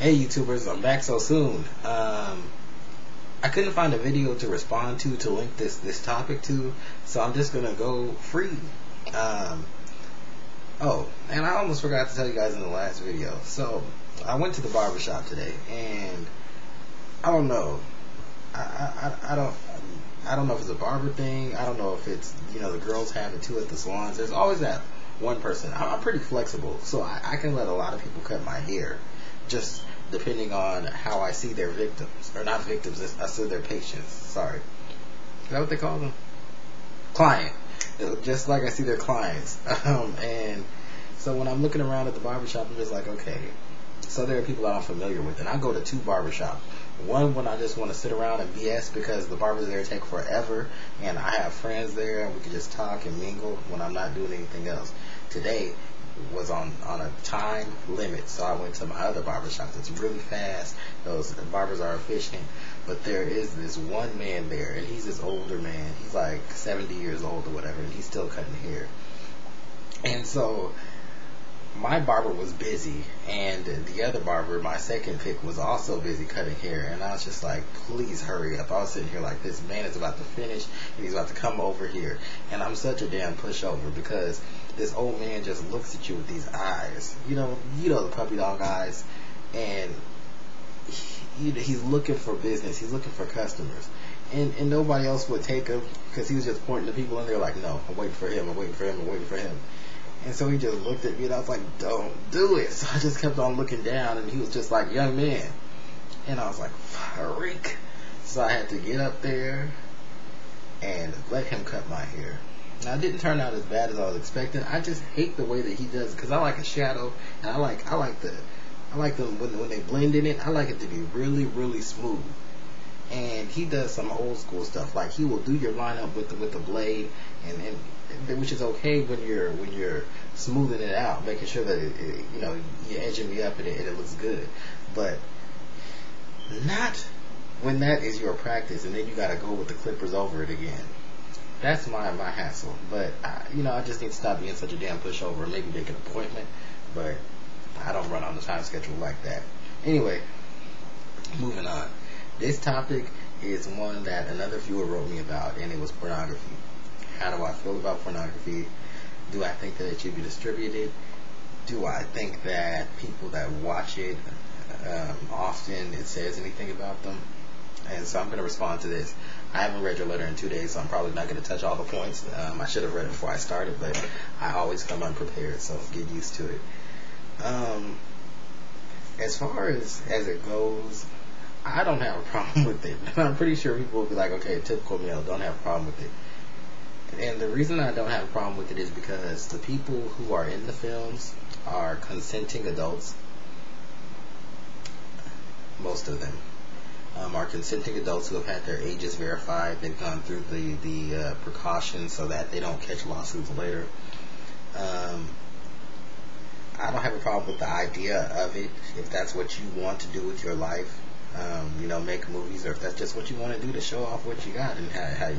Hey YouTubers, I'm back so soon. I couldn't find a video to respond to link this topic to, so I'm just gonna go free. Oh, and I almost forgot to tell you guys in the last video. So I went to the barbershop today, and I don't know. I don't know if it's a barber thing. I don't know if it's, the girls have it too at the salons. There's always that one person. I'm pretty flexible, so I can let a lot of people cut my hair, just depending on how I see their victims, or not victims. I see their patients. Sorry, is that what they call them? Client. Just like I see their clients. And so when I'm looking around at the barbershop, I'm just like, okay. So there are people that I'm familiar with, and I go to two barbershops. One when I just want to sit around and BS because the barbers there take forever, and I have friends there, and we can just talk and mingle when I'm not doing anything else. Today was on a time limit, so I went to my other barbershop. It's really fast. Those barbers are efficient, but there is this one man there, and he's this older man. He's like 70 years old or whatever, and he's still cutting hair. And so my barber was busy, and the other barber, my second pick, was also busy cutting hair, and I was just like, please hurry up. I was sitting here like, this man is about to finish, and he's about to come over here, and I'm such a damn pushover because this old man just looks at you with these eyes, the puppy dog eyes, and he's looking for business, he's looking for customers, and nobody else would take him because he was just pointing to people, and they're like, no, I'm waiting for him, I'm waiting for him, I'm waiting for him. And so he just looked at me, and I was like, don't do it. So I just kept on looking down, and he was just like, young man. And I was like, freak. So I had to get up there and let him cut my hair. Now, it didn't turn out as bad as I was expecting. I just hate the way that he does it, because I like a shadow, and I like them when they blend in it. I like it to be really, really smooth. And he does some old school stuff, like he will do your lineup with the blade, and which is okay when you're smoothing it out, making sure that you're edging me up and it looks good, but not when that is your practice, and then you got to go with the clippers over it again. That's my hassle. But I just need to stop being such a damn pushover, and maybe make an appointment. But I don't run on the time schedule like that. Anyway, moving on. This topic is one that another viewer wrote me about, and it was pornography. How do I feel about pornography? Do I think that it should be distributed? Do I think that people that watch it, often it says anything about them? And so I'm going to respond to this. I haven't read your letter in 2 days, so I'm probably not going to touch all the points. I should have read it before I started, but I always come unprepared, so get used to it. As far as it goes, I don't have a problem with it. I'm pretty sure people will be like, okay, typical male, don't have a problem with it. And the reason I don't have a problem with it is because the people who are in the films are consenting adults. Most of them are consenting adults who have had their ages verified. They've gone through the precautions so that they don't catch lawsuits later. I don't have a problem with the idea of it if that's what you want to do with your life. Make movies, or if that's just what you want to do to show off what you got, and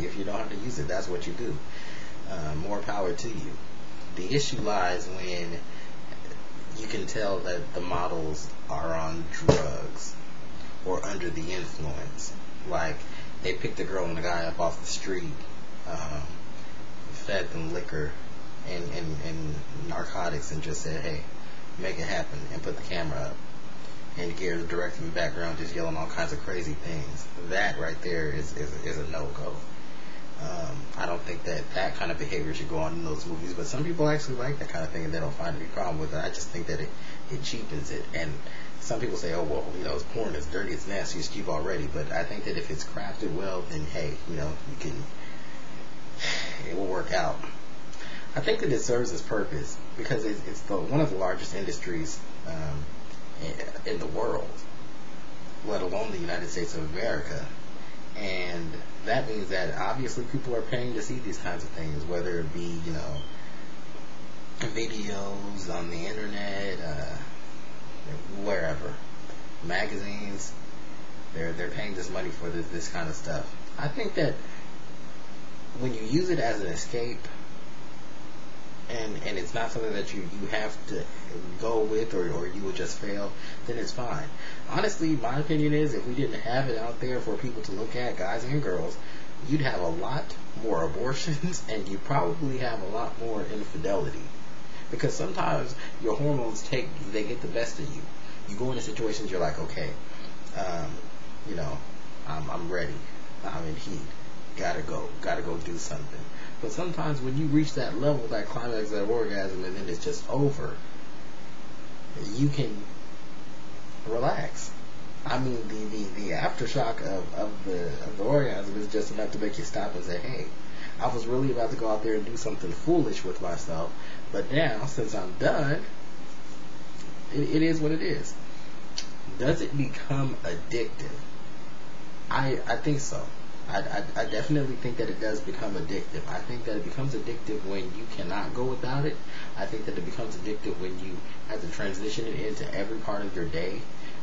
if you don't have to use it, that's what you do. More power to you. The issue lies when you can tell that the models are on drugs or under the influence. Like, they picked the girl and the guy up off the street, fed them liquor and narcotics, and just said, hey, make it happen, and put the camera up. And Gears directing in the background just yelling all kinds of crazy things. That right there is a no-go. I don't think that kind of behavior should go on in those movies, but some people actually like that kind of thing and they don't find any problem with it. I just think that it cheapens it. And some people say, oh, well, it's porn, it's dirty, it's nasty, it's cheap already. But I think that if it's crafted well, then hey, it will work out. I think that it serves its purpose because it's one of the largest industries in the world, let alone the United States of America. And that means that obviously people are paying to see these kinds of things, whether it be videos on the internet, wherever, magazines. They're paying this money for this kind of stuff. I think that when you use it as an escape, and it's not something that you have to go with, or you would just fail, then it's fine. Honestly, my opinion is, if we didn't have it out there for people to look at, guys and girls, you'd have a lot more abortions, and you probably have a lot more infidelity. Because sometimes your hormones they get the best of you. You go into situations, you're like, okay, you know, I'm ready. I'm in heat. Gotta go do something. But sometimes when you reach that level, that climax, that orgasm, and then it's just over, you can relax. I mean, the aftershock of the orgasm is just enough to make you stop and say, hey, I was really about to go out there and do something foolish with myself, but now, since I'm done, it is what it is. Does it become addictive? I think so. I definitely think that it does become addictive. I think that it becomes addictive when you cannot go without it. I think that it becomes addictive when you have to transition it into every part of your day,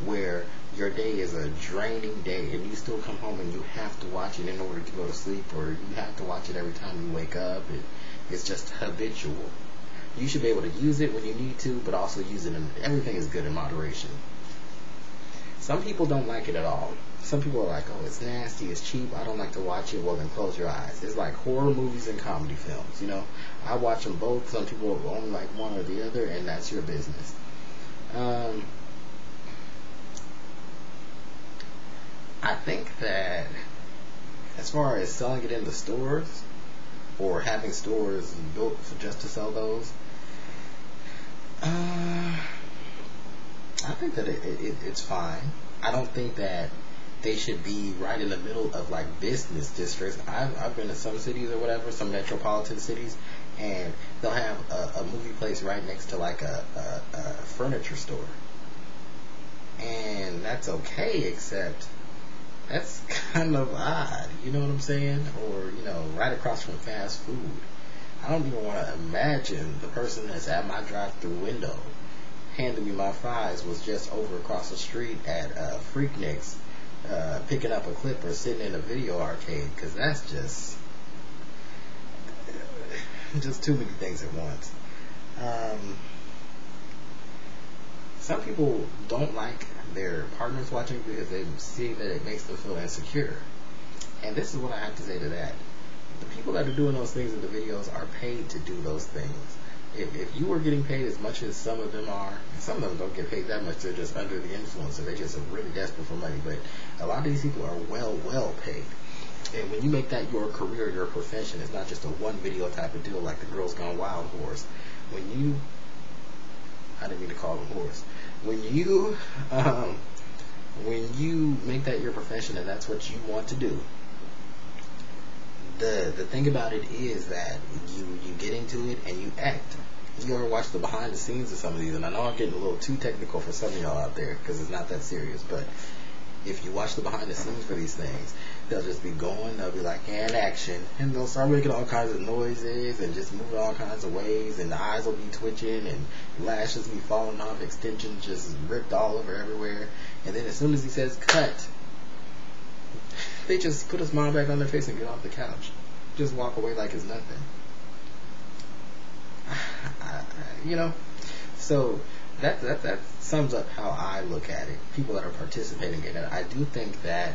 where your day is a draining day and you still come home and you have to watch it in order to go to sleep, or you have to watch it every time you wake up. It's just habitual. You should be able to use it when you need to, but also use it everything is good in moderation. Some people don't like it at all. Some people are like, oh, it's nasty, it's cheap, I don't like to watch it. Well, then close your eyes. It's like horror movies and comedy films, you know. I watch them both. Some people only like one or the other, and that's your business. I think that as far as selling it in the stores, or having stores built just to sell those, I think that it's fine. I don't think that they should be right in the middle of like business districts. I've been to some cities or whatever, some metropolitan cities, and they'll have a movie place right next to like a furniture store, and that's okay, except that's kind of odd, you know what I'm saying? Or, you know, right across from fast food. I don't even want to imagine the person that's at my drive-through window handing me my fries was just over across the street at Freaknicks, picking up a clip or sitting in a video arcade, because that's just too many things at once. Some people don't like their partners watching because they see that it makes them feel insecure. And this is what I have to say to that. The people that are doing those things in the videos are paid to do those things. If you were getting paid as much as some of them are, some of them don't get paid that much, they're just under the influence, or they just are really desperate for money, but a lot of these people are well paid. And when you make that your career, your profession, it's not just a one video type of deal like the Girls Gone Wild horse. I didn't mean to call them horse. When you make that your profession and that's what you want to do, the thing about it is that you get into it and you act. You ever watch the behind the scenes of some of these? And I know I'm getting a little too technical for some of y'all out there because it's not that serious, but if you watch the behind the scenes for these things, they'll just be going, they'll be like, and action, and they'll start making all kinds of noises and just moving all kinds of ways, and the eyes will be twitching and lashes be falling off, extensions just ripped all over everywhere, and then as soon as he says cut, they just put a smile back on their face and get off the couch, just walk away like it's nothing. You know, so that sums up how I look at it. People that are participating in it, I do think that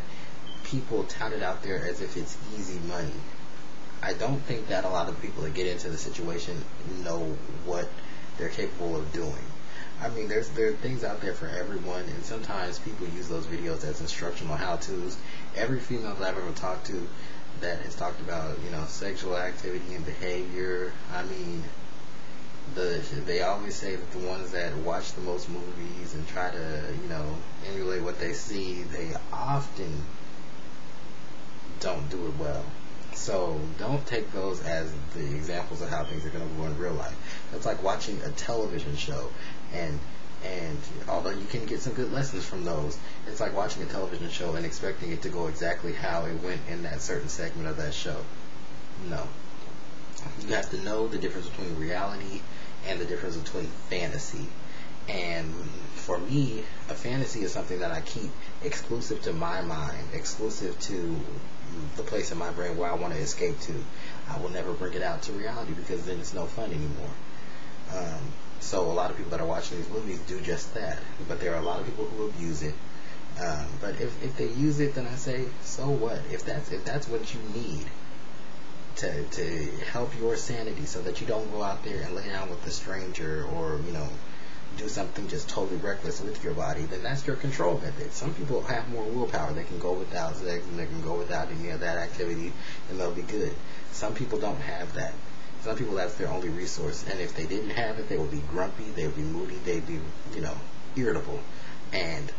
people tout it out there as if it's easy money. I don't think that a lot of people that get into the situation know what they're capable of doing. I mean, there are things out there for everyone, and sometimes people use those videos as instructional how-tos. Every female that I've ever talked to that has talked about, you know, sexual activity and behavior, I mean, they always say that the ones that watch the most movies and try to, you know, emulate what they see, they often don't do it well. So don't take those as the examples of how things are going to go in real life. That's like watching a television show, and although you can get some good lessons from those, it's like watching a television show and expecting it to go exactly how it went in that certain segment of that show. No. You have to know the difference between reality and the difference between fantasy. And for me, a fantasy is something that I keep exclusive to my mind, exclusive to the place in my brain where I want to escape to. I will never bring it out to reality because then it's no fun anymore. So a lot of people that are watching these movies do just that. But there are a lot of people who abuse it. But if they use it, then I say, so what? If that's what you need to help your sanity, so that you don't go out there and lay down with a stranger, or do something just totally reckless with your body, then that's your control method. Some people have more willpower. They can go without sex and they can go without any of that activity and they'll be good. Some people don't have that. Some people, that's their only resource. And if they didn't have it, they would be grumpy, they would be moody, they'd be, irritable. And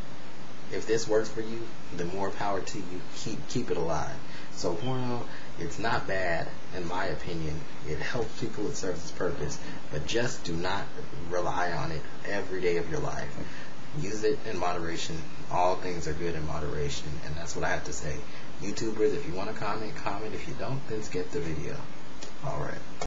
if this works for you, then more power to you. Keep it alive. So porno, it's not bad, in my opinion. It helps people, it serves its purpose, but just do not rely on it every day of your life. Use it in moderation. All things are good in moderation, and that's what I have to say. YouTubers, if you want to comment, comment. If you don't, then skip the video. Alright.